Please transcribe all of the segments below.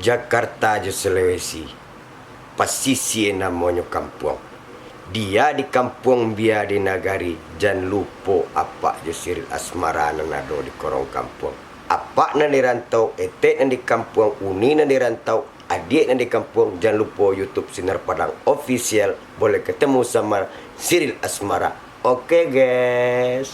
Jakarta je Sulawesi. Pasisi namanya kampung. Dia di kampung biar di nagari. Jangan lupa apa je Siril Asmara nanado di korong kampung. Apa nan di rantau, etek nan di kampung, uni nan di rantau, adik nan di kampung. Jangan lupa YouTube Sinar Padang Official. Boleh ketemu sama Siril Asmara. Oke guys.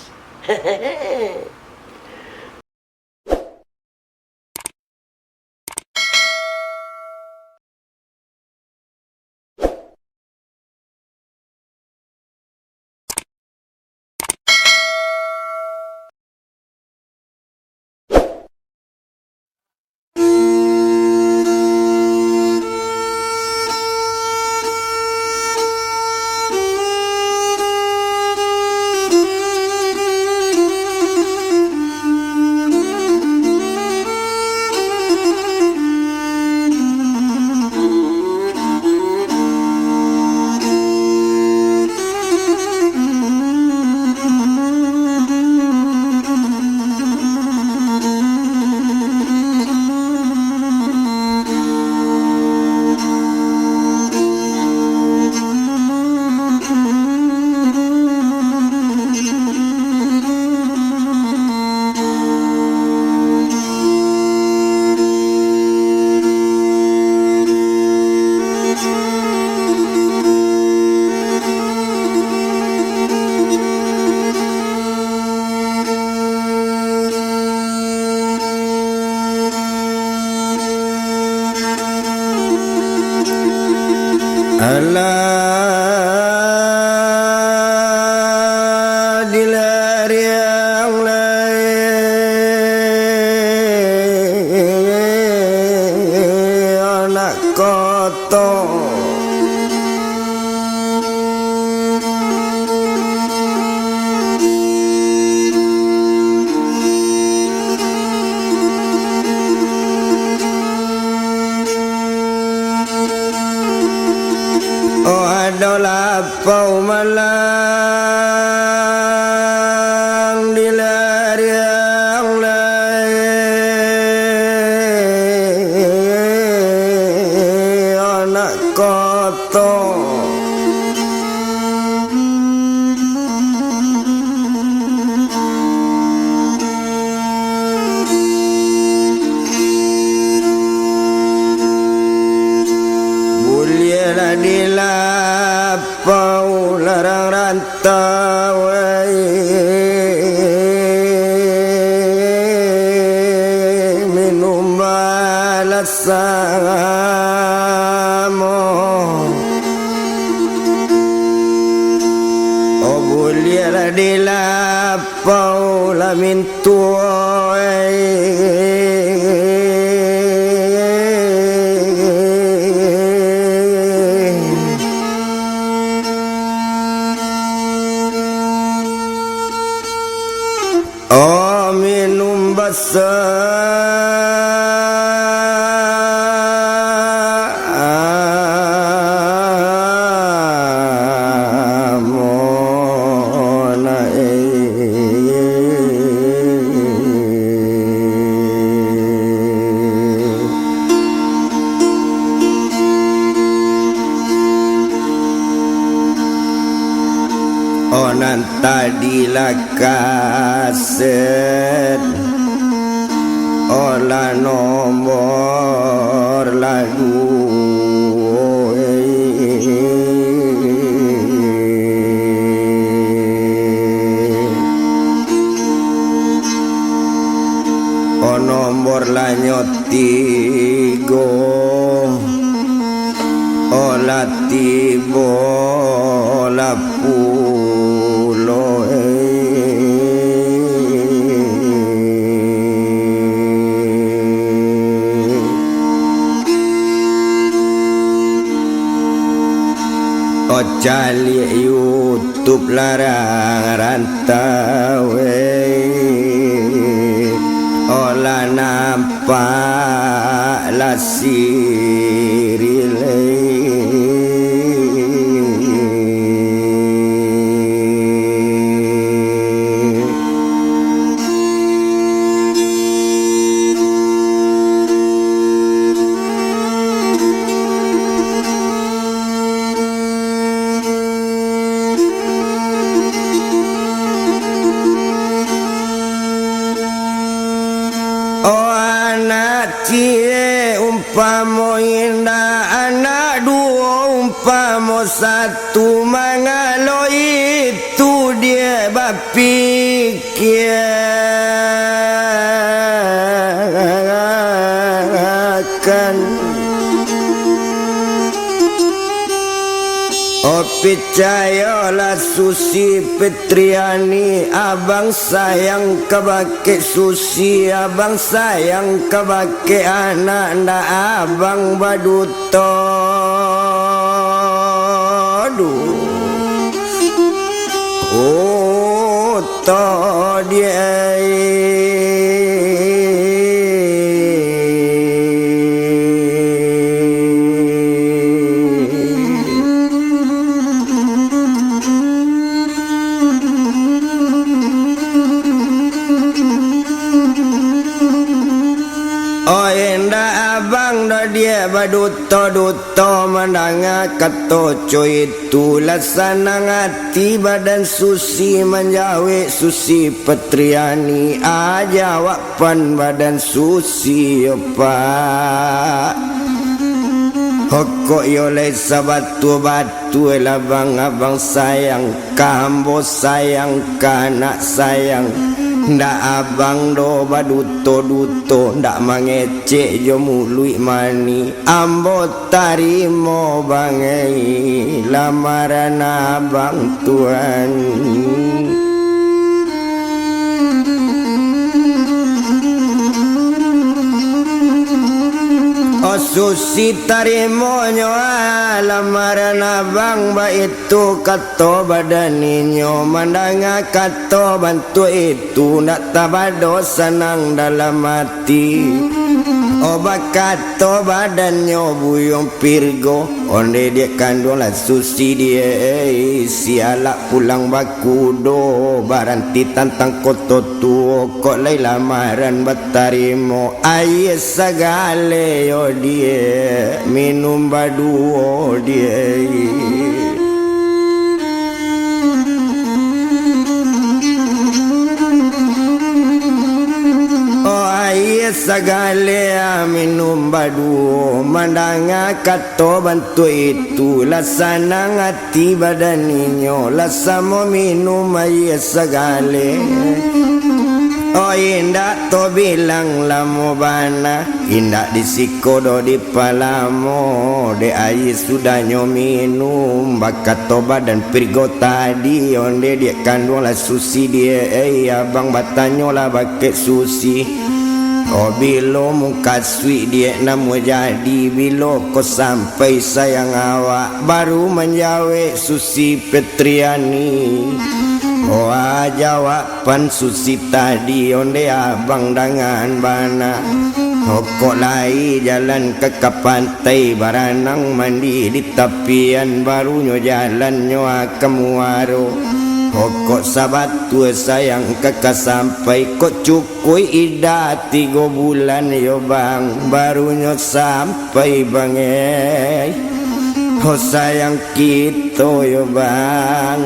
Allah dilar yang lain anak kotor. Adalah pau malang di lari yang lain anak kotor. Bulialah dilapau larang rantau minum balasamo. Oh bulialah dilapau lamin oh minum basamona onan tadi lakaset olah nomor lagu o nomor lanyotigo olah tibo lapulo cali YouTube larang rantau olah nampak lah Siril cie umpamo indah anak dua umpamo satu mangalo itu dia bapikirkan. Oh percayalah Susi Petriani, abang sayang kebake Susi, abang sayang kebake anak ndak abang baduto. Oh to dia dia baduto-duto menanga katoco itu laksana ngati badan Susi menjawe Susi Petriani aja wapan badan Susi pak hokok yole sabatu-batu labang-abang sayang kambo sayang kanak sayang ndak abang do baduto-duto ndak mangecek jo mului mani ambo tarimo bangai lamaran abang tuan. Oh Susi tarimo nyo lamaran abang ba itu kato badaninyo mandanga kato bantu itu nak tabado senang dalam hati. Oh bakato badannya buyong pirgo onde dia kandung lah Susi dia sialak pulang bakudo baranti tantang koto tuo kok lay lamaran batarimo aye sagale yo dia minum baduo dia. Sagale minum badu mandanga kato bantu itu lasana ngati badaninyo lasamo minum aye sagale. Oh indak to bilang lamo bana indak disikodo di palamo de aye sudah nyo minum bakato badan pirgo tadi onde dia kandung lah Susi dia abang batanyo lah bake Susi. Oh bilo muka sweet dia namu jadi bilo kau sampai sayang awak baru menjawe Susi Petriani. Oh jawapan Susi tadi onde abang dengan bana. Oh kok lai jalan ke pantai baranang mandi di tepian barunya jalannya kemuaro. Kok sabat tua sayang kakak sampai kok cukui ida 3 bulan yo bang barunya sampai bang oh sayang kita yo bang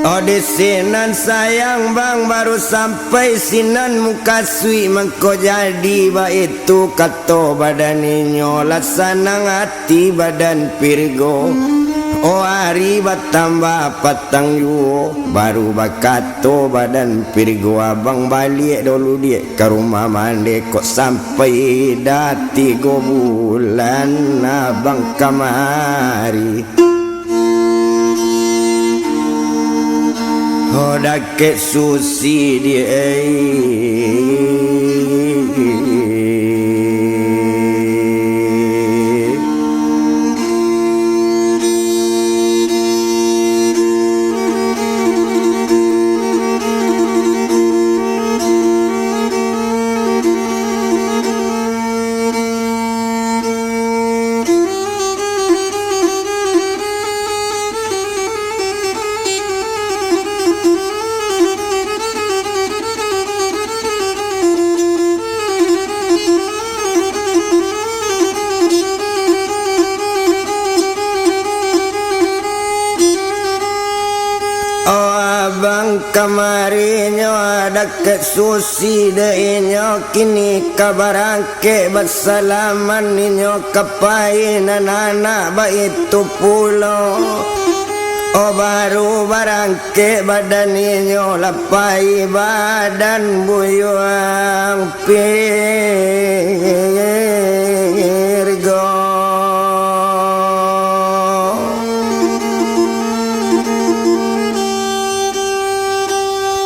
oh di sinan sayang bang baru sampai sinan muka sui mengko jadi ba itu kato badaninyo laksana ngati badan pirgo. Oh hari batambah patang yuo baru bakato badan pirgo abang balik dulu dia ke rumah mande kok sampai dah 3 bulan abang kamari. Oh dake Susi dia kamarinyo ada ke susi deinyo kini kabarangke bersalaman ninyo kapainan anak baitu pulo. O baru barangke badan ninyo lapai badan buyuang pirgo.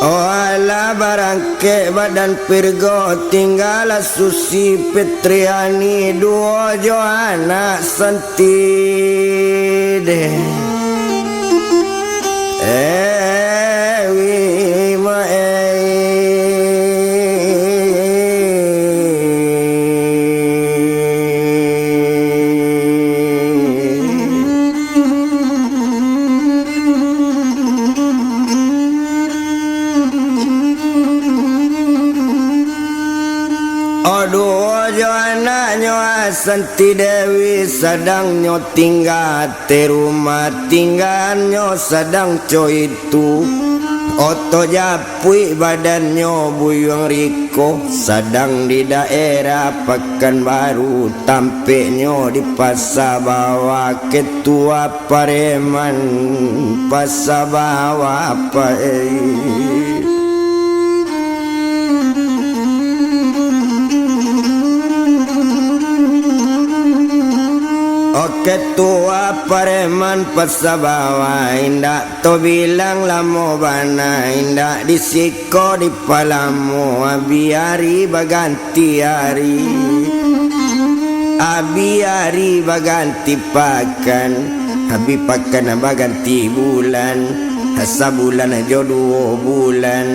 O ala barangke badan pirgo tinggal Susi Petriani duo jo anak sentide. Wima Aduh jo anaknya Santi Dewi sedang nyo tinggal di rumah tinggalnya sedang co itu. Oto japui badannya Buyung Riko sedang di daerah Pekanbaru tampaknya di Pasar Bawah Ketua Pareman Pasar Bawah Ketua Pareman Pasar Bawah indak to bilang lamo bana indak disiko di palamu biari baganti hari abiari baganti pakan habi pakan baganti bulan hasa bulan aja 2 bulan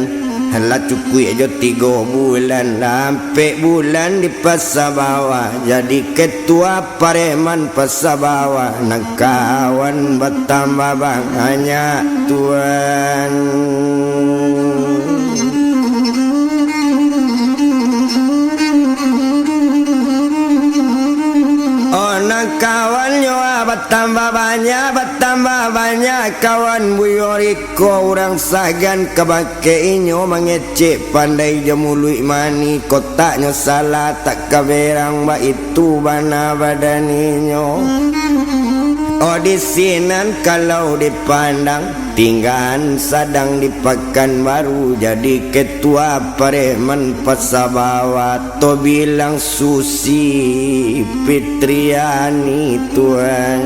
hala cukui aja 3 bulan sampai bulan di Pasar Bawah jadi ketua Pareman Pasar Bawah nak kawan bertambah banyak tuan. Oh nak kawannya bertambah banyak kawan Buyung Riko orang sagan kebake inyo mengecek pandai jemului mani kotaknya salah tak kaberang ba itu bana badan inyo. Oh di sinan kalau dipandang tinggal sedang di Pekanbaru jadi ketua Pareman Pasar Bawah to bilang Susi Petriani tuan.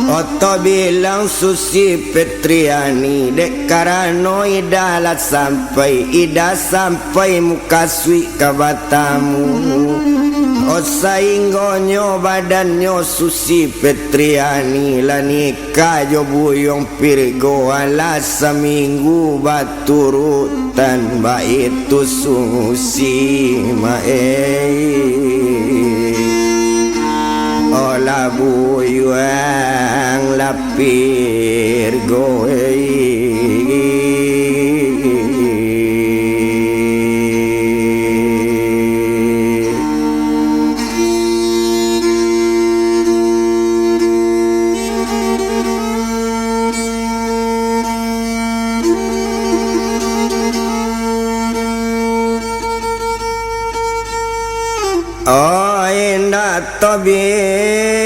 Oto bilang Susi Petriani dek karano ida sampai muka sui kabatamu. O sainggonyo badannya Susi Petriani lah nikah jo Buyung Pirgo ala seminggu baturutan ba itu Susi ola buyuang lapir goe. Oh indah to bilang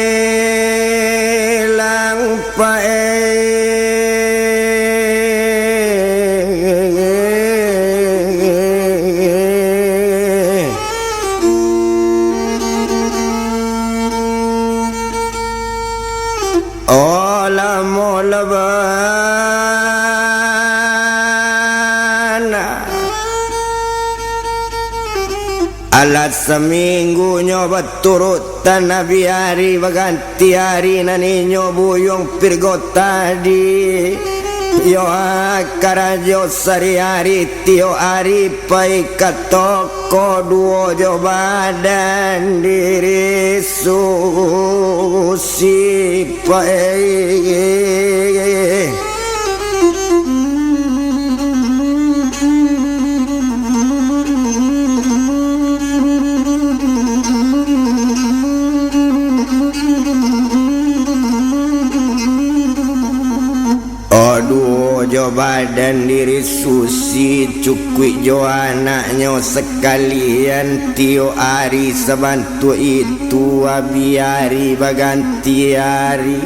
oh lamo lebana alat seminggu nyoba turutan nabi hari baganti hari naninyo Buyung Pirgo tadi yo akarajo sari hari tio hari pai katoko duo jo badan diri Susi pai. jo badan diri susi cukui jo anaknya sekalian tio hari sebantu itu abiari baganti hari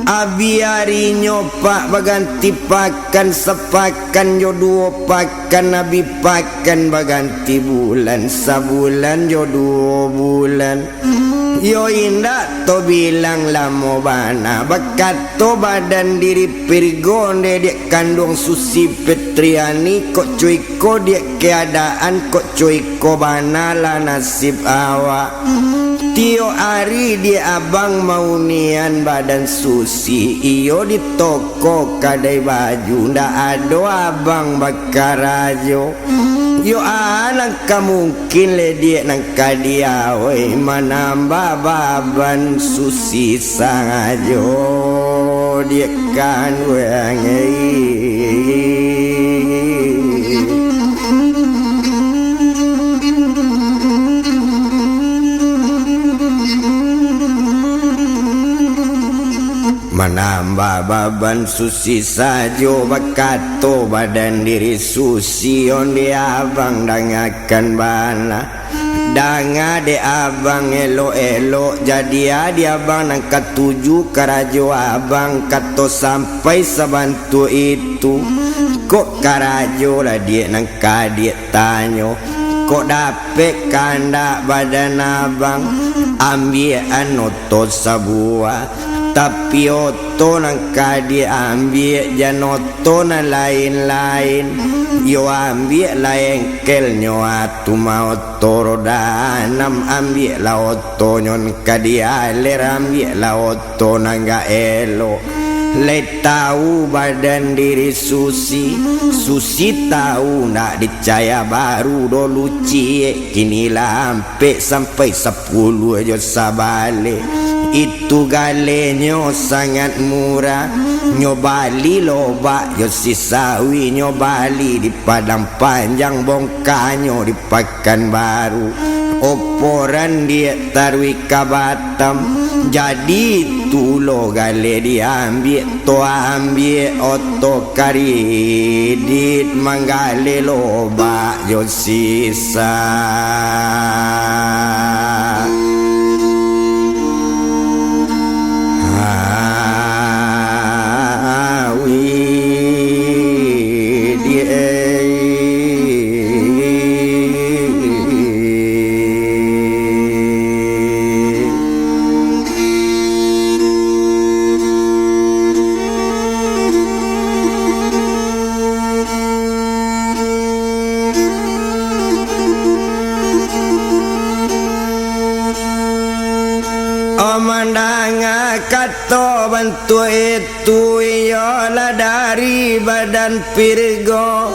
abiari nyopak baganti pakan sepakan jo duo pakan nabi pakan baganti bulan sabulan jo duo bulan yo indah to bilang lamo bana bakat to badan diri pirgonde dek kandung Susi Petriani kok cuiko dek keadaan kok cuiko bana lah nasib awak tio hari dia abang maunian badan Susi iyo di toko kadai baju ndak ado abang bakarajo yo anak mungkin le dia nang kadia we manamba baban Susi sangajo dia kan we menambah baban Susi sajo bakato badan diri Susi onde abang dangakan bana danga de abang elo jadi adi abang nang ketujuh karajo abang kato sampai sebantu itu kok karajo lah dia nang kadia tanyo kok dapet kanda badan abang ambil anoto sabuah tapi oto nang kadi ambil janoto na lain-lain yo ambil laengkel nyo atu mau toro danam ambil la oto nyon kadi aler ambil la oto nangga elo le tahu badan diri Susi tahu ndak dicaya baru dulu cie kini lampe sampai 10 aja sabale itu galenyo sangat murah nyobali loba yo sisawi nyobali di Padang Panjang bongkanyo di Pekanbaru oporan dia tarwi ka Batam jadi tulo gale diambil to ambil oto karidit manggale loba yo sisa Omandanga kato bantu itu iyalah dari badan Pirgo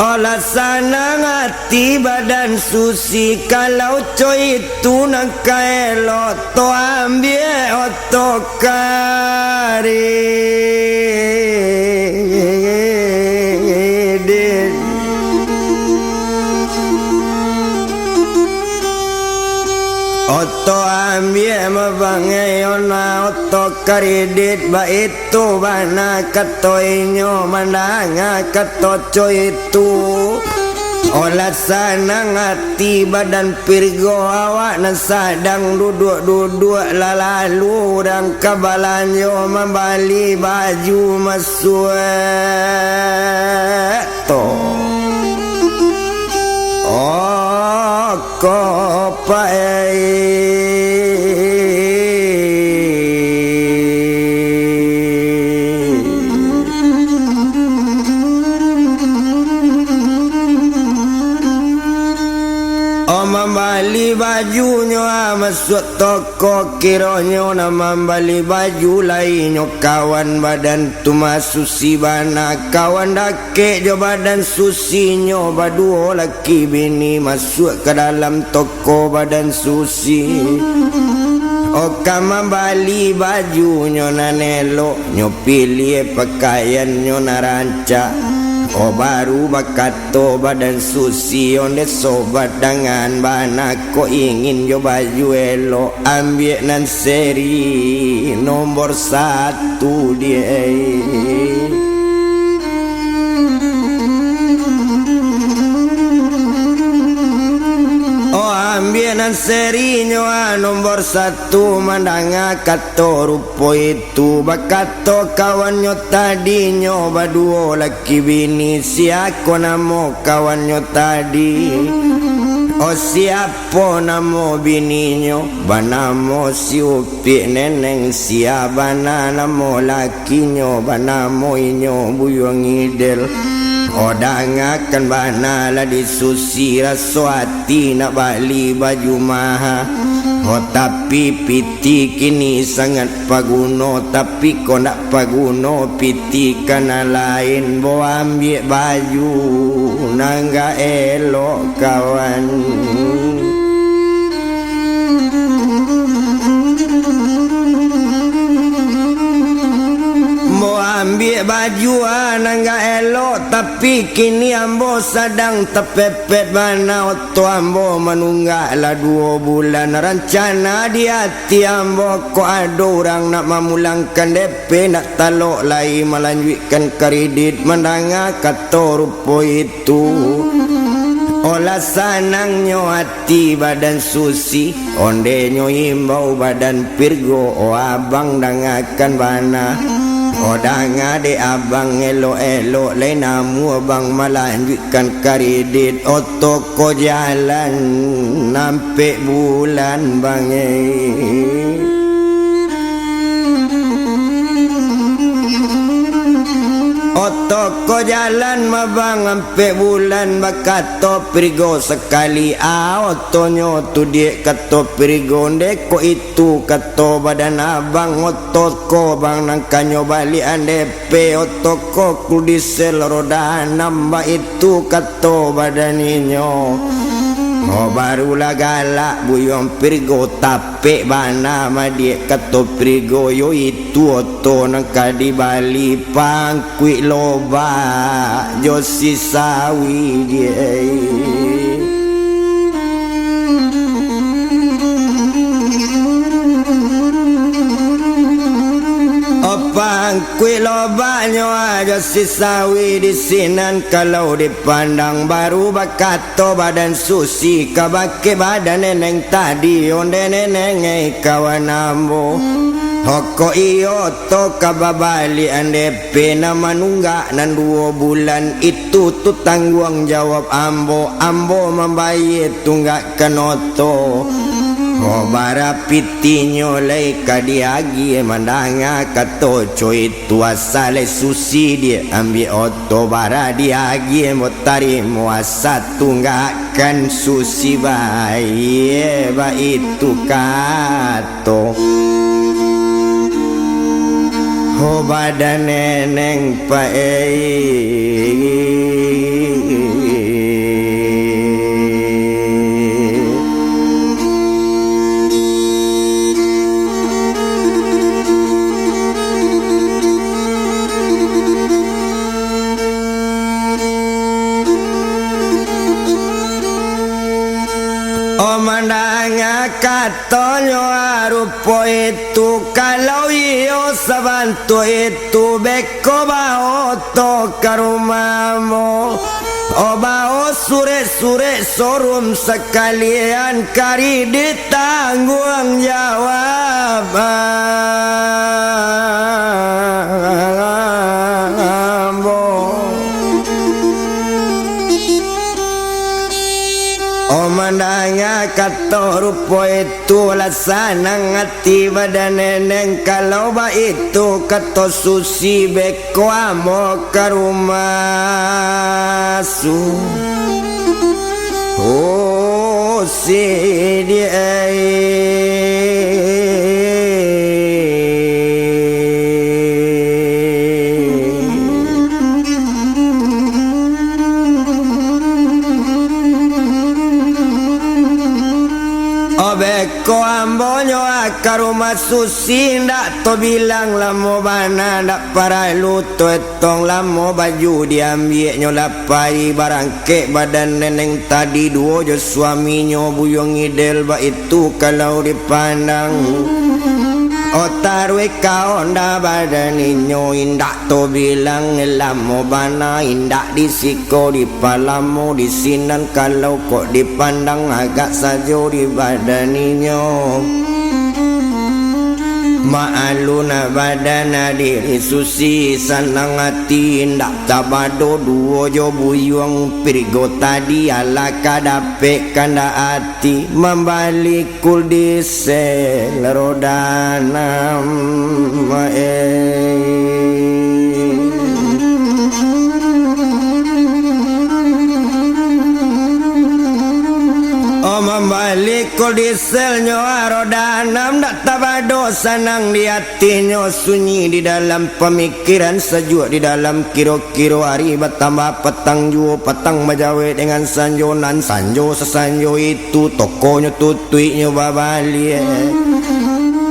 olah sana ngati badan Susi kalau coy itu nang kaelo to ambil otokari oto ambil mabangai ona oto karidit ba itu bana katoinyo mandanga katoco itu olah sana ngati badan Pirgo awak na sadang duduk lalu dan kabalanyo membali baju masuk to kopai membali bajunya masuk toko kironyo na membali baju lainnya kawan badan tuma Susi bana kawan dake jo badan Susinyo baduo laki bini masuk ke dalam toko badan Susi oka membali bajunya na nelo nyo pilih pakaiannya na ranca oh baru bakato badan Susi onde sobat dengan bana ko ingin yo baju elo ambil nan seri nomor 1 dia nan serinyo nomor satu mandanga kato rupo itu bakato kawanyo tadinyo baduo laki bini siako namo kawanyo tadi o siapo namo bininyo banamo si upi neneng siabana namo lakinyo banamo inyo buyong idel odangakan bana la disusi raswati nak bali baju maha tapi piti kini sangat paguno tapi kau nak paguno piti kana lain bo ambil baju nangga elok kawan ambil baju nangga elok tapi kini ambo sedang terpepet bana oto ambo menunggak lah 2 bulan rencana di hati ambo ko ada orang nak memulangkan DP nak talok lai melanjutkan kredit mendanga kata rupo itu olah sanangnya hati badan susi ondenyo imbau badan pirgo o abang dangakan bana odang ade abang elok-elok lain namu abang melanjutkan kredit otoko jalan nampak bulan bangai otoko jalan mabang ampe bulan bakato perigo sekali otonyo tu dia kato perigo ndeko itu kato badan abang otoko bang nangkanyo balik DP otoko kudisel roda nambah itu kato badan inyo oh barulah galak buyong perigo tapi bana ma dia kato perigo yo itu oto nangka di Bali pangkui loba josi sawi dia pangkui lobanyo aja si sawi di sinan kalau dipandang baru bakato badan susi kabake badan neneng tadi onde neneng kawan ambo hoko iyo to kababali DP nama nunggak nan 2 bulan itu tu tanggung jawab ambo membayar tunggak kenoto oh bara pitinyo lay kadiagi mandanga kato coy tu asale susi dia ambil oto bara diagi mo tari mo asat tunggakan susi bayi ba itu kato oh badan neneng mandanga katonyo rupo itu kalau iyo sabantu itu beko bao to karumamo obao sure sorum sekalian kari ditanggung jawab mandanga kato rupo itu laksana ngati badan neneng kalau ba itu kato susi beko amo ke rumah su oh si dia beko ambonyo ke rumah susi ndak to bilang lamo bana ndak para luto etong lamo baju diambil nyolapai barangke badan neneng tadi 2 jo suaminyo buyong idel ba itu kalau dipandang Otarwe kaonda badaninyo indak to bilang lamo bana indak disiko di palamu di sinan kalau kok dipandang agak sajo di badaninyo ma'aluna badana diri susi sanang hati indak tabado duo jo buyung pirgo tadi ala kadape kanda hati membalikul disel rodanam Membalik kol dieselnya roda enam tak tabado sanang di hatinya sunyi di dalam pemikiran sejuk di dalam kiro-kiro hari bertambah petang juo petang majawe dengan sanjonan sanjo sesanjo itu tokonya tutuiknya babalik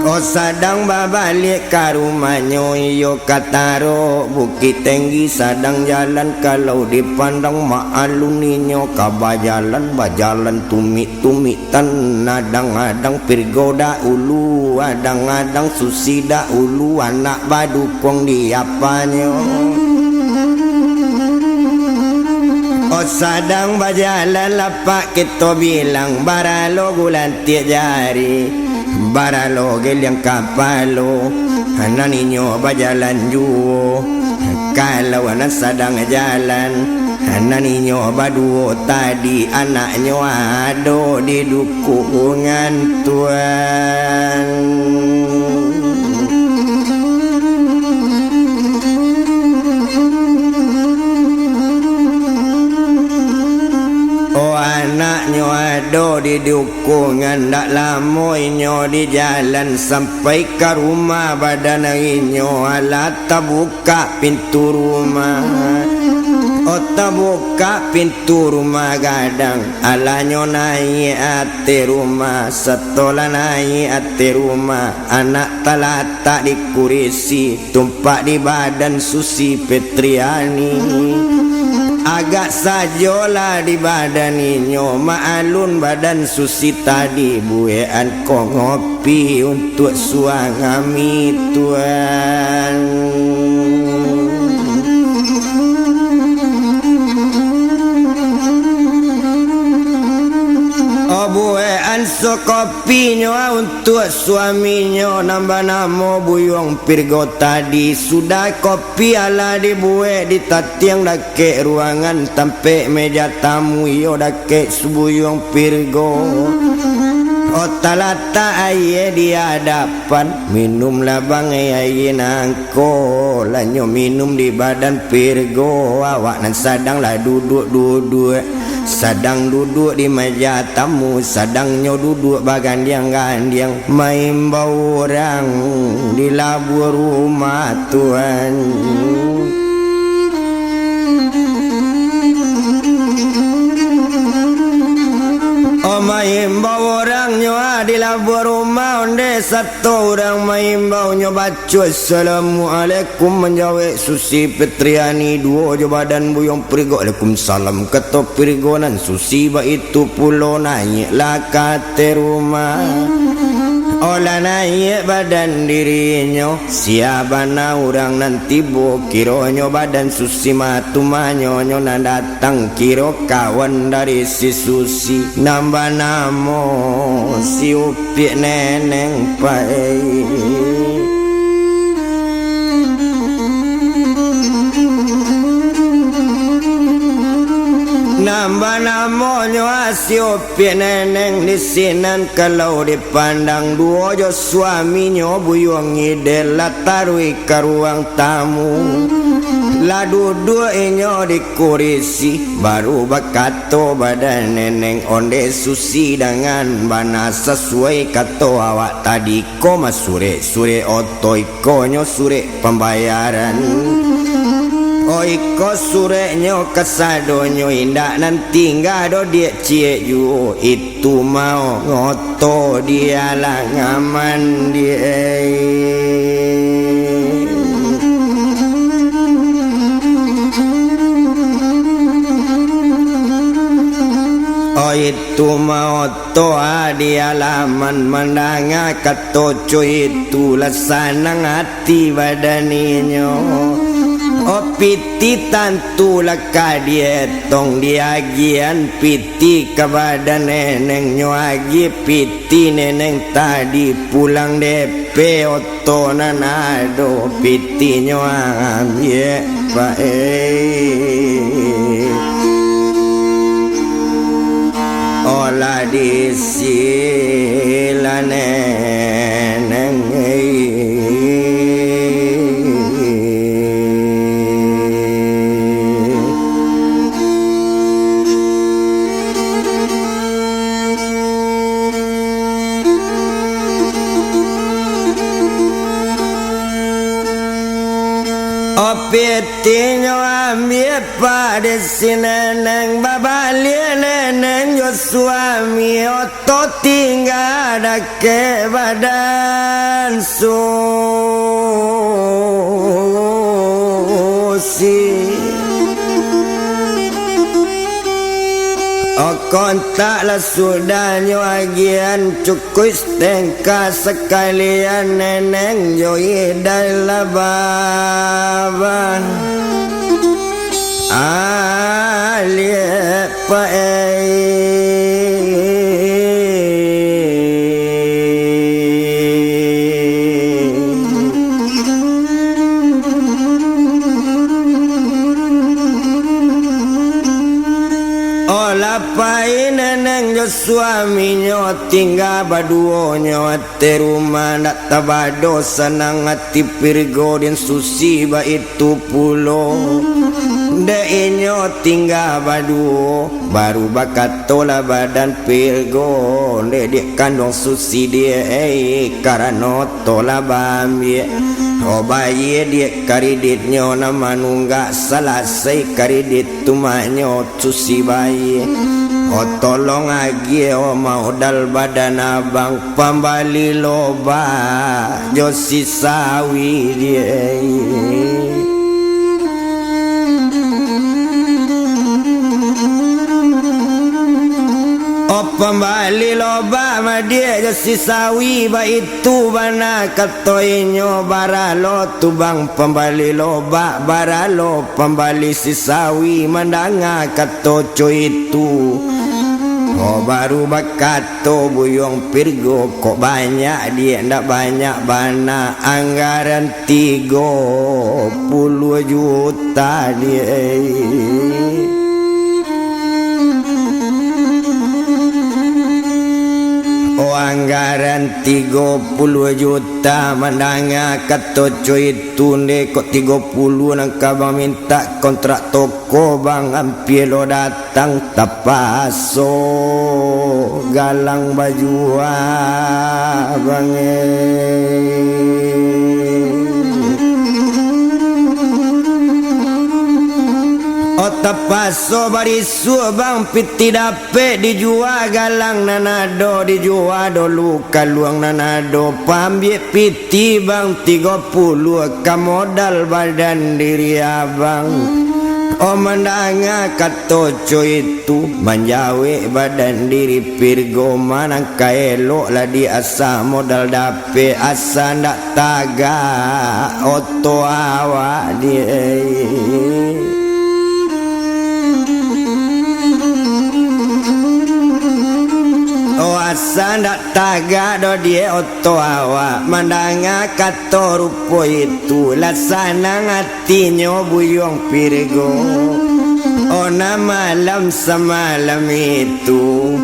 oh sadang babalik ke rumahnya iyo kataro Bukit Tinggi sadang jalan kalau dipandang ma'aluninyo bajalan tumit-tumitan adang-adang pirgoda ulu adang-adang susida ulu anak badukong diapanya oh sadang bajalan lapak kita bilang baralo gulan tiap jari baralo geliang kapalo anak ninyo bajalan juo kalau anak sadang jalan anak ninyo baduo tadi anaknya ado di dukungan Tuhan anaknya ada di dukungan tak lama inyo di jalan sampai ke rumah badan inyo alat buka pintu rumah oh buka pintu rumah gadang alanyo naik ate rumah setelah naik ate rumah anak talata di kurisi tumpak di badan Susi Petriani agak sajolah di badan inyo ma'alun badan Susi tadi buean ko ngopi untuk suami Tuhan oh buean so kopinya untuk suaminya nambah nama buyung pirgo tadi sudah kopi ala dibuat di tatiang dake ruangan tampe meja tamu iyo dake subuyung pirgo oh talata aye di hadapan minum labang aye nangko lanyo minum di badan pirgo awak nan sadang lah duduk sadang duduk di meja tamu sadangnya duduk bagandang-gandang main bau orang di labur rumah Tuhan oh main bau orangnya di labur rumah onde satu orang main baunya baca Assalamualaikum menjawab Susi Petriani dua je badan buyung perigo Waalaikumsalam kata perigonan Susi ba itu pulau naik lah kate rumah olah naik badan dirinya siapa na orang nanti bo kironyo badan Susi matumanyo nyo datang kiro kawan dari si Susi nambah namo si upik neneng pai nambah namanya Asiopi neneng di sinan kalau dipandang dua jo suaminya buyung ngidel latarui ke ruang tamu lah duduk inyo di kurisi baru bakato badan neneng onde Susi dengan bana sesuai kato awak tadi ko masure sure otoi konyo sure pembayaran oi ko surenyo kesadonyo indak nanti nggak do dia cie ju itu mau ngoto dia lah ngaman dia itu mau toa di alaman menanga katoco itu lasanang hati badaninyo. O piti tantu laka dietong diagian piti kepada neneng nyoagi piti neneng tadi pulang DP oto nanado piti nyoang ye bae olah disila neneng Pitinyo ambil pada sineneng babalia neneng yo suami oto tinggal ada ke badan susi kontaklah sudah nyoagian cukup stengka sekalian neneng yoi dalam baban alie pae Lapai neneng yo suaminya tinggal baduonyo te rumah nak tabado senang hati pirgo dan susi ba itu pulo deinyo tinggal baduo baru bakat tola badan pirgo dek kandung susi dia karena tola bambi oh bayi dia kariditnya nama nunggak selesai karidit tumanyo susi bayi oh tolong lagi oh modal badan abang pembali loba josi sawi dia pembali loba ma dia josi sawi ba itu bana katoinyo baralo tubang pembali loba baralo pembali si sawi mandanga katoco itu oh baru bakato buyong pirgo kok banyak dia ndak banyak bana anggaran 30 juta dia anggaran 30 juta mandanga katoco itu ne kok 30 nangka bang minta kontrak toko bang hampir lo datang tapaso galang baju abang Tapaso barisu bang piti dape dijual galang nanado dijual dulu kaluang nanado pambil piti bang 30 ka modal badan diri abang oh mandanga katoco itu manjawe badan diri pirgo manang kaelok lah di asa modal dape asa ndak taga oto awak dia asa ndak taga do dia oto awak mandanga kato rupo itu lasana hatinya buyong pirgo ona malam semalam itu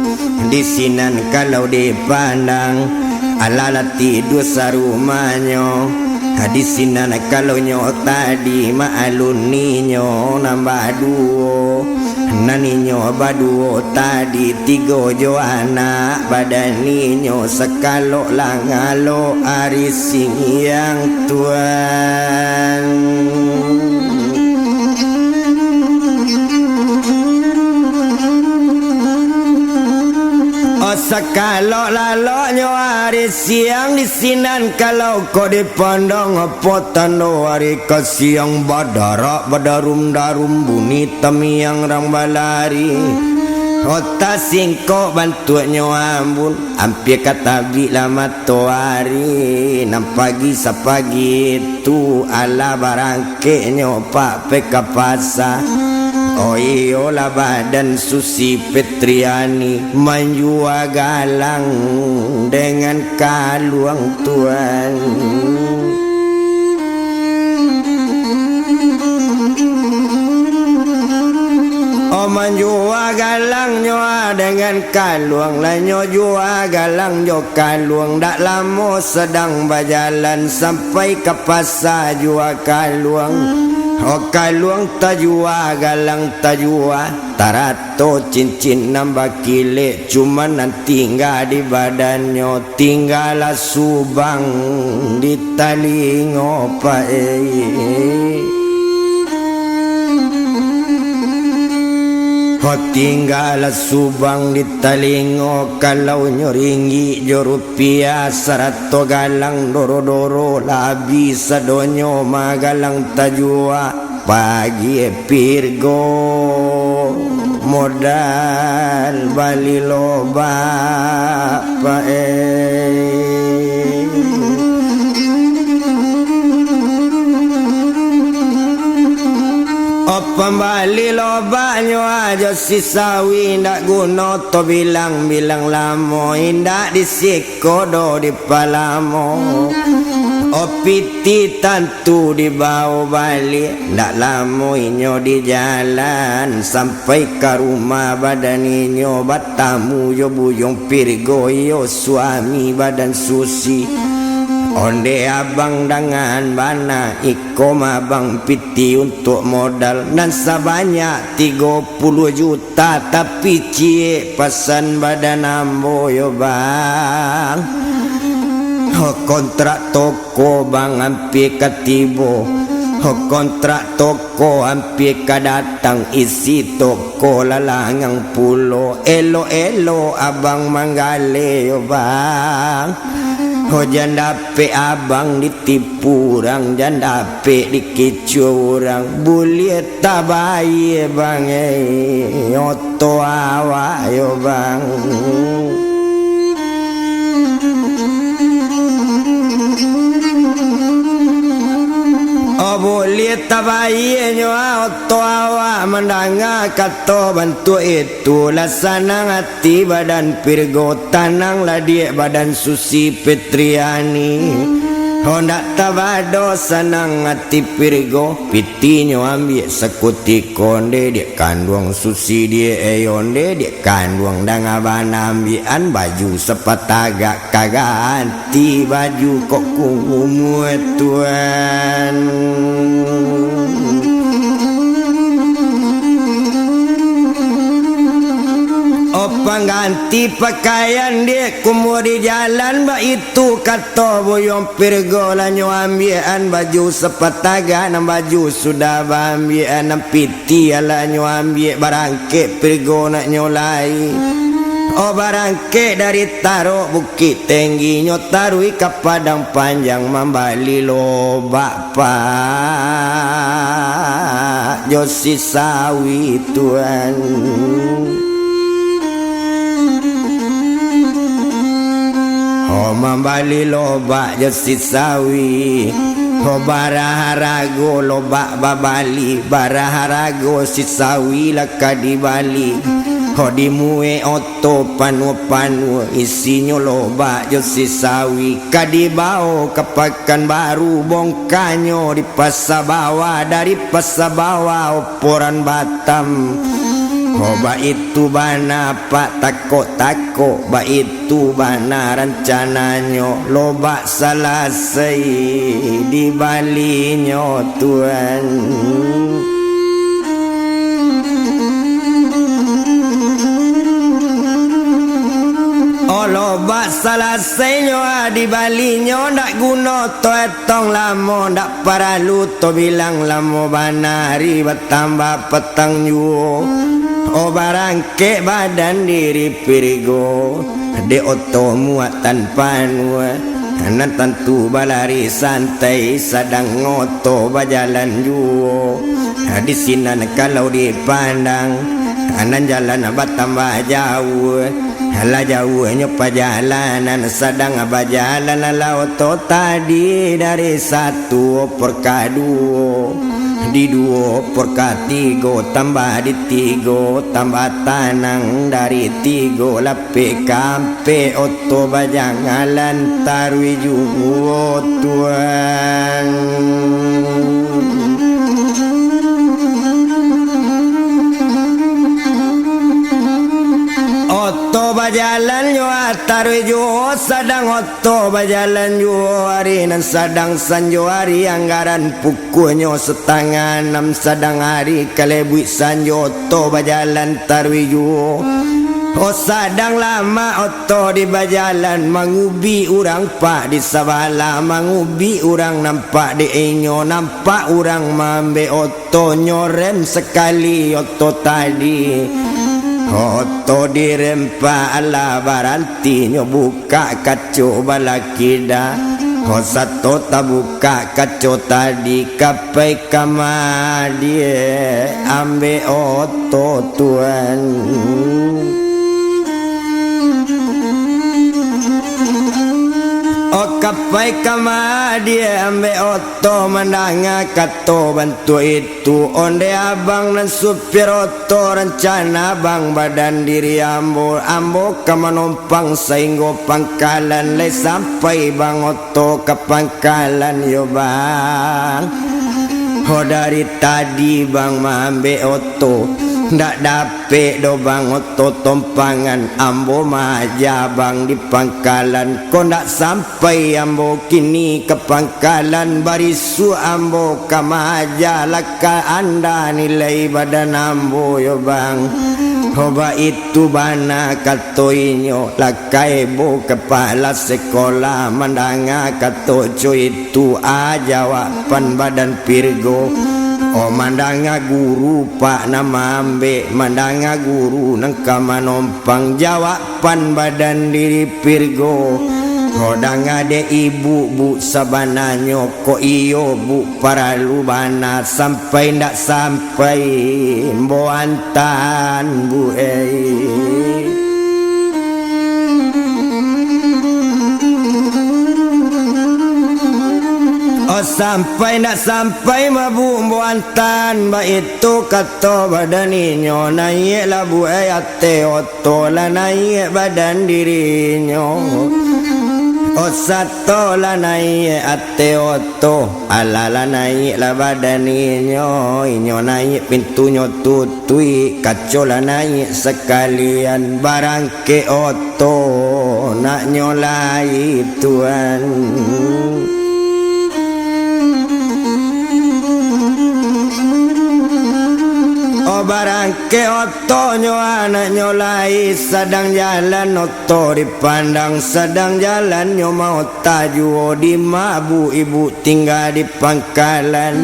di sinan kalau dipandang alala tidur sarumanya di sinan kalau nyo tadi maalun ninyo nambah duo naninyo baduo tadi 3 jo anak badaninyo sekalo langalo arising yang tuan sekalo laloknya hari siang di sinan kalau kau di pandang apa tanda hari ke siang badarak badarum darum bunyi tamiang rang balari Ota singko bantuannya ambun hampir kata bila matoari nam pagi sapagi tu ala barangke nyopak peka pasa oh iyolah badan Susi Petriani menjua galang dengan kaluang tuan menjua galang nyoa dengan kaluang lanyo jua galang jo kaluang dak lama sedang berjalan sampai ke pasar jua kaluang oh kaluang tajua galang tajua tarato cincin nambah kilik cuma nanti tinggal di badannya tinggallah subang di talingo tinggal subang di talingo kalau nyoringi jo rupiah sarato galang doro-doro labi sadonyo magalang tajua pagi pirgo modal bali loba pembali lobanyo aja si sawi ndak guna to bilang-bilang lamo indak disikodo di palamo opiti tantu di bau balik ndak lamo inyo di jalan sampai ke rumah badan inyo batamu yo buyong pirgo yo suami badan Susi onde abang dengan bana ikom abang piti untuk modal dan sebanyak 30 juta tapi cie pesan badan ambo yo bang kontrak toko bang hampir ketibo kontrak toko hampir kadatang isi toko lalangang pulo elo abang manggale yo bang janda pe abang ditipu orang janda pe dikicu orang boleh tabai bang oto awak yo bang boleh tabai nyo oto awak mendanga kata bantu itu lasanang hati badan pirgo tanang lah dia badan Susi Petriani hondak tabado sanang hati pirgo piti nyo ambil sekuti konde dia kandung Susi dia onde dia kandung dangaban ambilan baju sepatagak kaganti baju kok kumu tuan pengganti pakaian dia kumur di jalan ba itu kata boyong pirgo lanyo ambilan baju sepataga nam baju sudah ambilan nam piti ala nyo ambil barangke pirgo nak nyolai barangke dari Taro Bukit Tinggi nyo tarui ke Padang Panjang membali lo bapak Josi Sawi tuan membali lobak Josi Sawi baraharago lobak babali baraharago si Sawi laka di Bali dimue oto panu isinya lobak Josi Sawi kadibao ke Pekanbaru bongkanyo di Pasar Bawah dari Pasar Bawah oporan Batam ba itu bana pak takok ba itu bana rencananya lobak selesai di Balinyo tuan lobak selesai di Balinyo ndak guna to etong lamo ndak paralu to bilang lamo banari bertambah petang juo barangke badan diri pirgo de oto muatan panua nan tentu balari santai sedang ngoto berjalan juo di sini kalau dipandang Anan jalan bertambah jauh, Halah jauhnya perjalanan, sedang berjalan laut tadi dari 1 per 2, di 2 per 3, tambah di 3, tambah tanang dari 3, lapik kampe oto bajangalan tarwi jugo tuan. Oto bajalan yo atarwi jo sadang oto bajalan yo hari nan sadang sanjo hari anggaran pukulnya 5:30 sadang hari kalebui sanjo oto bajalan tarwi jo. Oh sadang lama oto di bajalan mangubi urang pak di sabala, mangubi urang nampak di inyo, nampak urang mambe oto nyorem sekali oto tadi. Oto dirempa ala baranti nyo buka kaco balakida. Ho sato tabuka kaco tadi kapai kamadie ambe oto tuan. O kapai kama dia ambe oto mandanga kato bantu itu onde abang dan supir oto rencana bang badan diri ambo kama numpang sainggo pangkalan le sampai bang oto ke pangkalan yo bang. Ho dari tadi bang mambe oto ndak dapet do bang oto tompangan ambo maja bang di pangkalan, ko ndak sampai ambo kini ke pangkalan barisu ambo kamaja laka anda nilai badan ambo yo bang. Hoba itu bana katoinyo lakai bo kepala sekolah mandanga kato itu ajawapan badan pirgo. Oh mandanga guru pak nama ambe, mandanga guru nangka manompang jawapan badan diri pirgo. Hodanga de ibu bu sabananyo ko iyo bu para lubana sampai ndak sampai mboantan bu Oh sampai nak sampai mabu mboantan ba itu kato badan inyo naik lah bu ate oto lah naik badan dirinya. Oh sato lah naik ate oto ala lah naik lah badan inyo naik pintunya tutui kaco lah naik sekalian barang ke oto nak nyolai tuan. Barang ke oto nyo anak nyolai sedang jalan oto dipandang sedang jalan nyo mau tajuo di mabu ibu tinggal di pangkalan.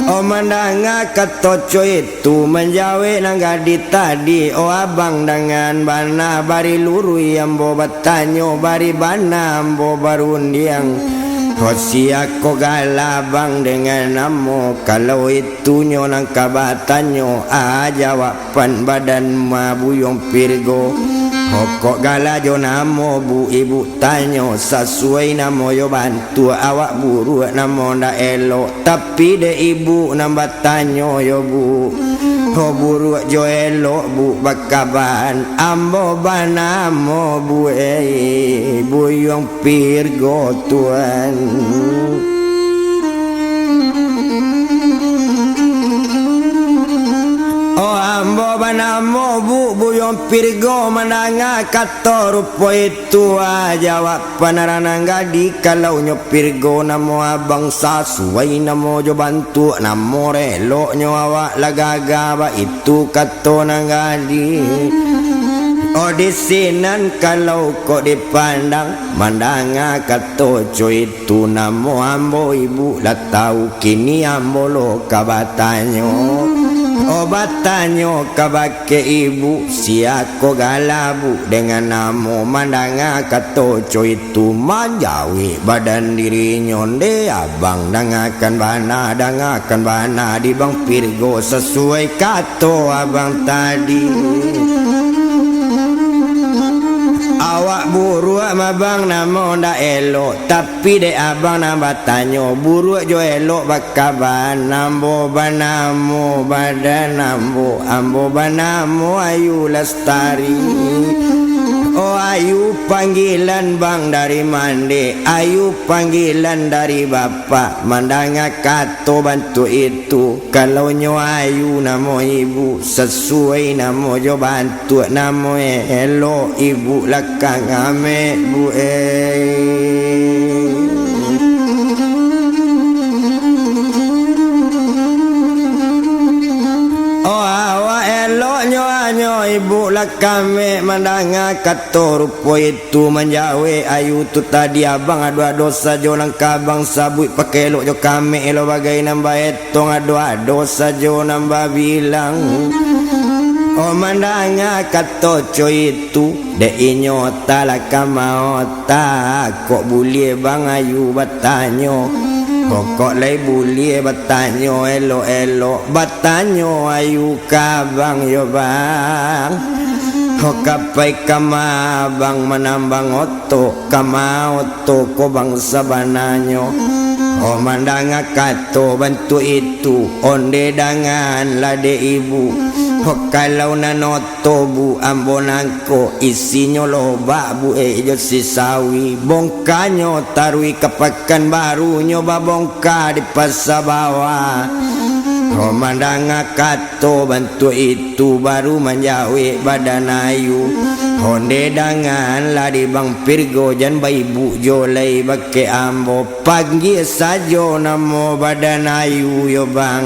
O mandanga katoco itu menjawe nanggadi tadi. O abang dengan bana bari lurui ambo batanyo bari bana ambo barundiang. Hosia ko galabang dengan namo kalau itu nyo nang kabatanyo jawapan badan mabuyong pirgo. Hokok galajo namo bu ibu tanyo sesuai namo yo bantu awak buru namo nda elok tapi de ibu nambah tanyo yo bu. Ho buru jo elok bu bakaban ambo banamo bu buyong pirgo tuan. Oh ambo banamo bu buyong pirgo mananga kato rupo itu jawapan aranangga di kalau nyo pirgo namo abang sasuai namo jo bantu namo relo nyo awak lagaga itu kato nanggadi. Oh di sinan kalau kok dipandang mandanga kato itu namo ambo ibu lah tahu kini ambo lo kabatanyo. Obat tanyo kabake ibu siako galabu dengan namo mandanga katoco itu manjawi badan diri nyonde abang dangakan bana di bang Pirgo sesuai kato abang tadi. Awak buruk mabang namo ndak elok tapi dek abang nambah tanyo buruk jo elok bakaban nambo banamo badan nambo ambo banamo Ayu Lestari. Oh Ayu panggilan bang dari mande, Ayu panggilan dari bapak. Mandanga kato bantu itu, kalau nyo Ayu namo ibu sesuai namo jo bantu namo elo ibu lakang ame bu ibu lakame mandanga kato rupo itu menjawe Ayu tu tadi abang adu dosa jo nang kabang sabui pakai elok jo kame elo bagai nambah etong adu dosa jo nambah bilang. Oh mandanga kato co itu de inyota lakamaota kok bulie bang Ayu batanyo. Pokok lay bulie batanyo elo batanyo Ayu kabang yo bang. Hokapai kama bang manambang oto kama oto ko bang sabananyo. Oh mandanga kato bantu itu onde dangan lade ibu. Kalau nanoto bu ambonangko isinyo loba bu jo sisawi bongkanyo tarui kepakan baru nyoba bongka di pasar bawah. Oh mandanga kato bantu itu baru menjawi badan Ayu. Honde dangan lah di bang Pirgo jan baibu jolai bake ambo pagi sajo namo badan Ayu yo bang.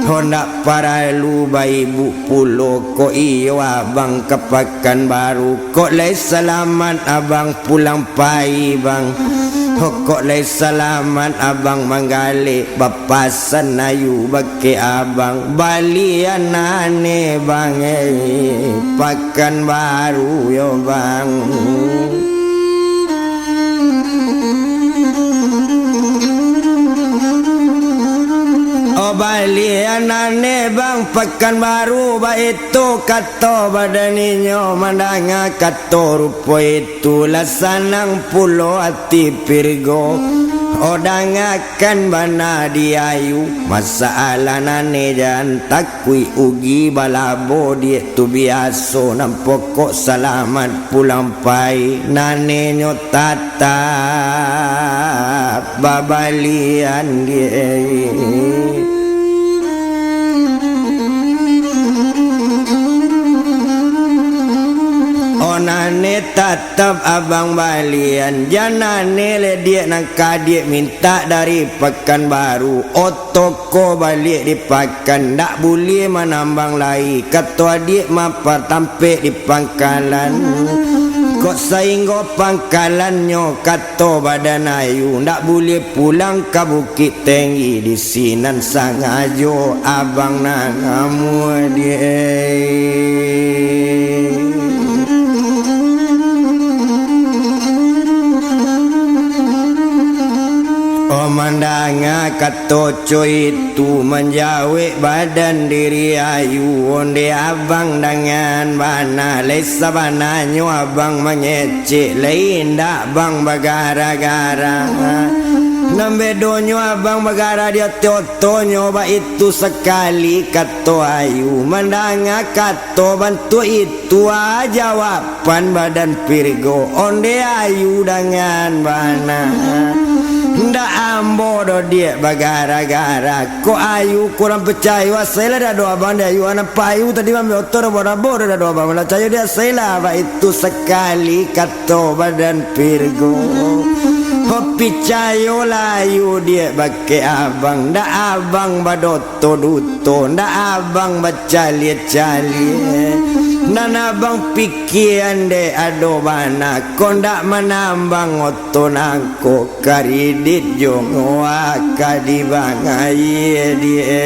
Honda para lu baibu pulo ko iyo abang kepakan baru kok lay selamat abang pulang pai bang. Kok lay selamat abang manggali bapasan Ayu bake abang balian ane bang pakan baru yo bang. Oh balian ane bang pakan baru ba itu kato badaninyo mandanga kato rupo itu lasanang pulo ati Pirgo. Odangakan bana di Ayu masalah nane jan takui ugi balabo dia tu biaso nampokok selamat pulang pai nane nyotata babalian dia. Nane tatap abang balian janane le dia nang kadik minta dari pekan baru otoko balik dipakan ndak boleh menambang lai kata adik mapar tampik di pangkalan. Kok sainggo pangkalannya kato badan Ayu ndak boleh pulang ke Bukit Tinggi di sinan sangajo abang nangamu dia. Mandanga katoco itu menjawe badan diri Ayu onde abang dengan bana lesa bananyo abang mengecek lain dak bang bagara-gara nambe donyo abang bagara dia totonyo ba itu sekali kato Ayu mandanga kato bantu itu jawaban badan Pirgo onde Ayu dengan bana. Ndak ambo do dia bagara-gara ko Ayu kurang percaya saya dah doa bang dia Ayu anak payu tadi ambil otor bodoh dah doa bang percaya dia saya lah itu sekali kato badan Pirgo. Hopi cayo layu dia bake abang ndak abang badoto duto ndak abang baca liat-liat. Nana bang pikiran de ado bana kondak menambang oto nangko karidit jongo akadi bang aye die.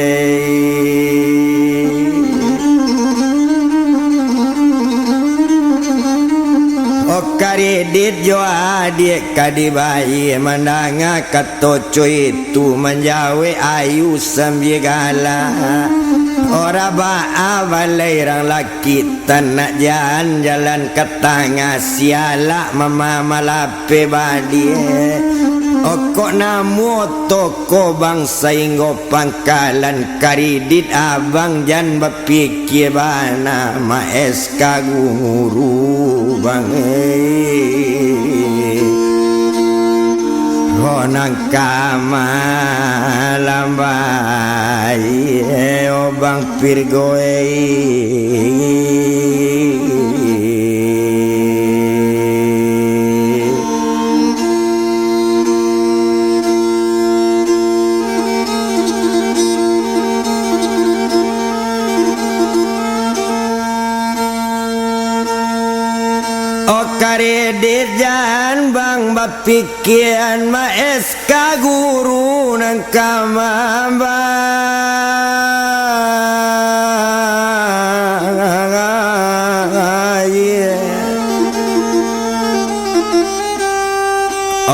karedit jo adik kadibai mandanga katoco itu menjawe ayu sambigala ora ba balai rang laki tanak jalan ketanga siala mama malape badie okok namo toko bangsa inggo pangkalan karidit abang jan bapikir bana ma SK guru bang honang kamalambai obang pirgoe karedit jan bang bapikian ma SK guru nang kamamba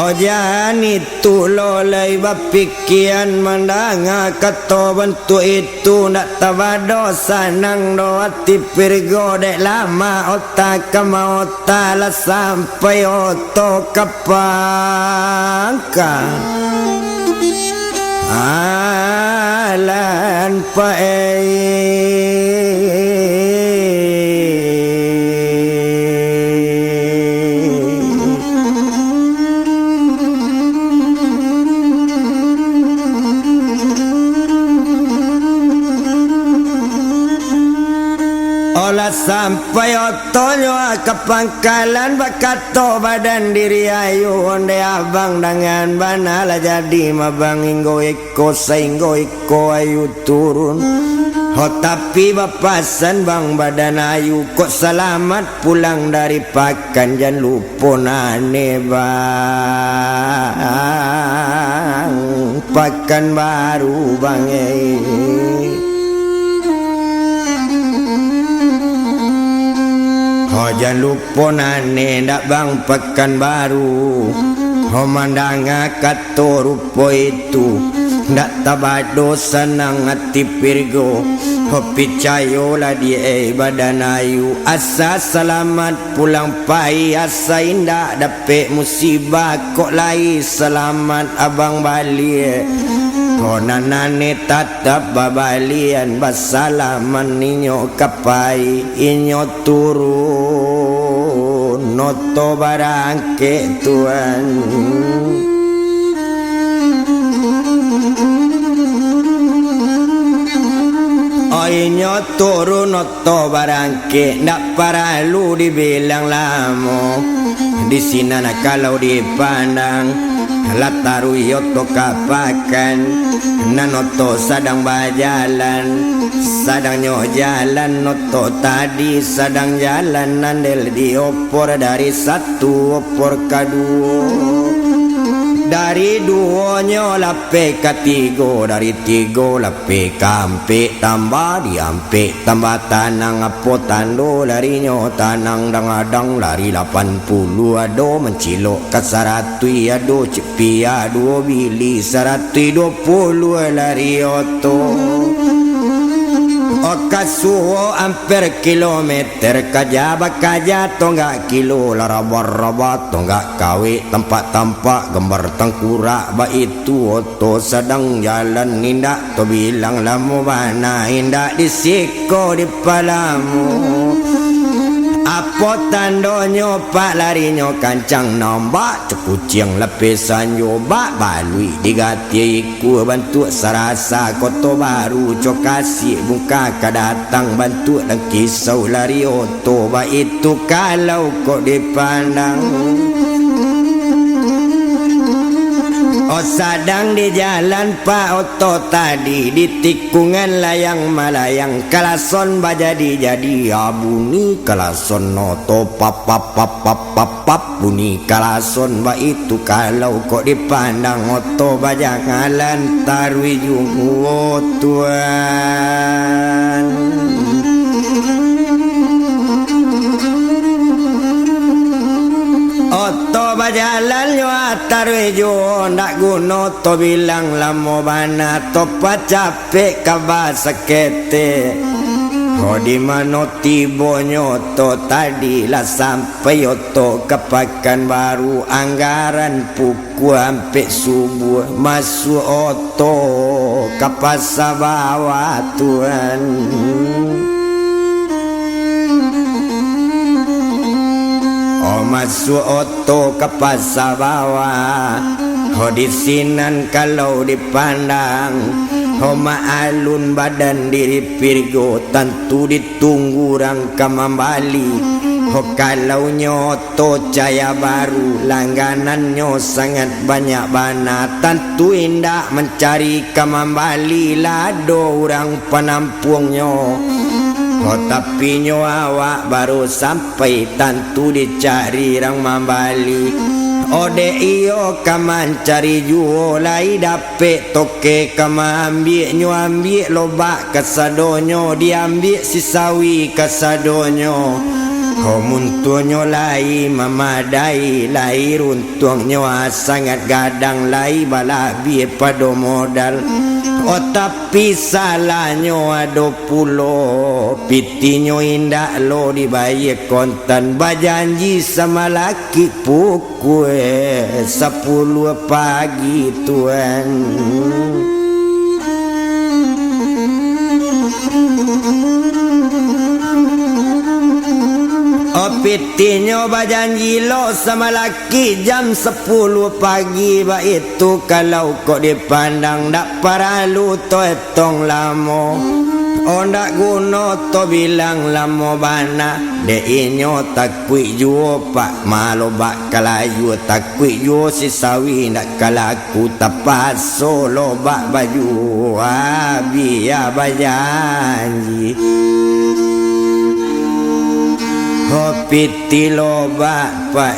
ojan itu lolai bapikian mandanga kato bentuk itu nak tabado sanang doati pirgo dek lama otak kama otala sampai oto kapangka alan pae sampai otonyo ke pangkalan bakato badan diri ayu onde abang dengan banala jadi mabang inggo eko sainggo eko ayu turun tapi bapasan bang badan ayu kok selamat pulang dari pakan jangan lupa nane bang pakan baru bang jangan lupa nane ndak bang pekan baru mandanga kato rupo itu ndak tabado senang hati pirgo picayo lah dia badan ayu asa selamat pulang pai asa indah dapet musibah kok lai selamat abang balik konanane tatap babalian basalaman ninyo kapai inyo turun noto barangke tuan inyo turun noto barangke ndak paralu dibilang lamo di sini nak kalau dipandang lataru yoto kapakan nanoto sadang bajalan sadang nyo jalan noto tadi sadang jalan nandel di opor dari satu opor kedua dari duonyo lape katigo dari tigo lape kampe tambah diampe tambah tanang apo tando lari nyo tanang dangadang lari 80 ado mencilok ke 100 ado cepi ado bili 120 lari oto okasuo amper kilometer kajaba kaja tonggak kilo larabah-rabah tonggak kawe tempat-tempat gambar tengkurak ba itu oto sedang jalan indak to bilang lamu bana indak disiko di palamu apa tandonyo pak larinyo kancang nombak cekucing lepesan yo bak balui digati iku bantu sarasa koto baru cokasi buka kadatang bantu dan kisau lari oto ba itu kalau kok dipandang oh sadang di jalan pak oto tadi di tikungan layang malayang kalason bajadi-jadi abuni kalason noto pap pap pap pap pap pap bunyi kalason ba itu kalau kok dipandang oto bajangalan tarwi jungu tuan tarwejo ndak guna to bilang lamo bana to capek kaba sakete. Di mana tibonyo to tadi lah sampai to kepakan baru anggaran pukul sampai subuh masuk oto ke pasar bawah Tuhan. Masuk oto ke pasar bawah. Di sinan kalau dipandang maalun badan diri pirgo tentu ditunggu rangka membali. Kalau nyoto caya baru langganannya sangat banyak bana tentu indah mencari kembali lado orang penampungnya. Tapi nyo awak baru sampai tentu dicari orang membali. Ode iyo kaman cari juo lai dapet toke kama ambil nyo ambil lobak kesadonyo diambil sisawi kesadonyo. Muntunyo lai memadai lai runtungnya sangat gadang lai balabi pada modal. Tapi salahnya ada pulo pitinyo indah lo dibayar kontan berjanji sama laki pukul 10 pagi Tuhan. Pitinyo berjanji lo sama laki jam 10 pagi. Ba itu kalau kok dipandang dak paralu to etong lamo. Ndak guna to bilang lamo bana. De inyo takui juo pak malo bak kalayu takui juo si sawi ndak kalaku tapas solo bak baju biar berjanji. Piti loba pa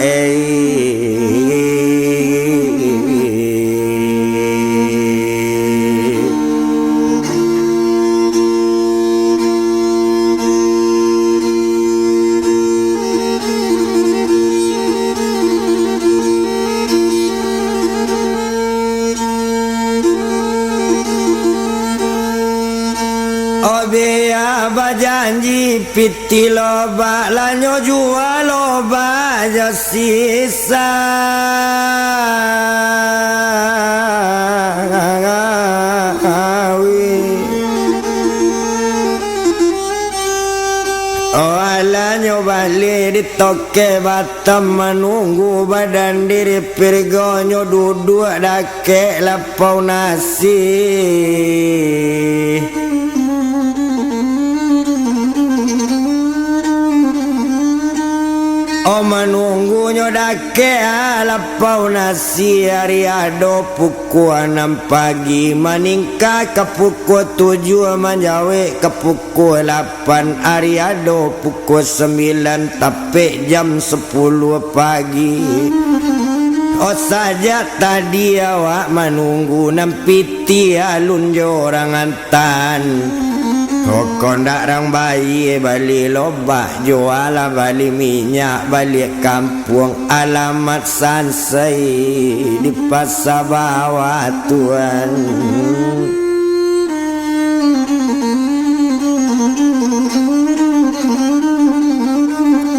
Biar berjanji piti loba lanyo jual loba aja sisa. Alanyo balik di toke batam menunggu badan diri pirgonyo duduk dake lapau nasi. Menunggunya dake lapau nasi hari ado pukul 6 pagi meningkat ke pukul 7 menjawe ke pukul 8 hari ado pukul 9 tapi jam 10 pagi. Saja tadi awak menunggu nampiti alun jorang antan. Kondak rang bayi bali lobak jual bali minyak balik kampung alamat Sansai di pasar bawah Tuhan.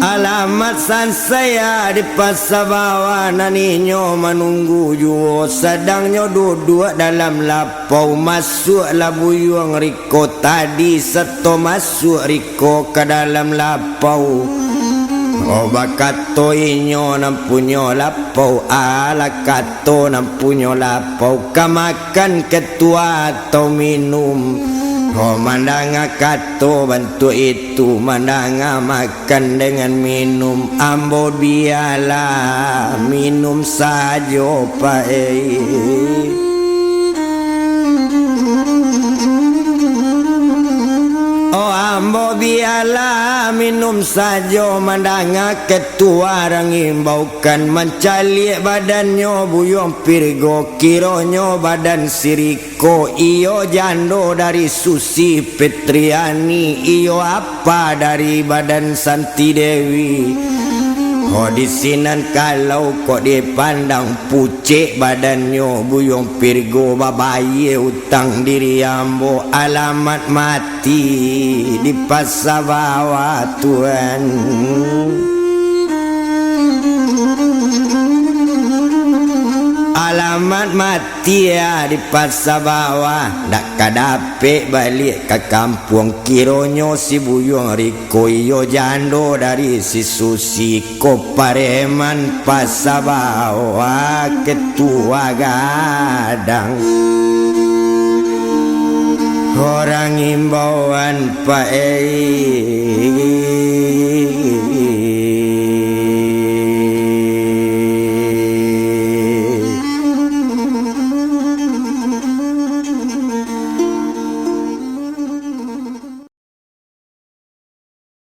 Alamat Sansai di pasar bawah naninyo menunggu juo sedangnya duduk dalam lapau masuk labuyung riko tadi seto masuk riko ke dalam lapau. Bakato inyo nampunyo lapau ala kato nampunyo lapau kamakan ketua atau minum. Mandanga kato bantu itu mandanga makan dengan minum ambo biarlah minum saja pae. Ambo biarlah minum saja mandanga ketua orang imbaukan mencalik badannya buyong pirgo kironyo badan siriko iyo jando dari Susi Petriani iyo apa dari badan Santi Dewi. Kodisinan kalau kok dipandang pucik badannya buyung pirgo babaye utang diri ambo alamat mati di pasar bawah Tuhan. Alamat mati ya di pasar bawah. Dak kadape balik ke kampung. Kironyo si buyung Riko iyo jando dari si Susi. Kopareman pasar bawah ketua gadang. Orang imbauan Pak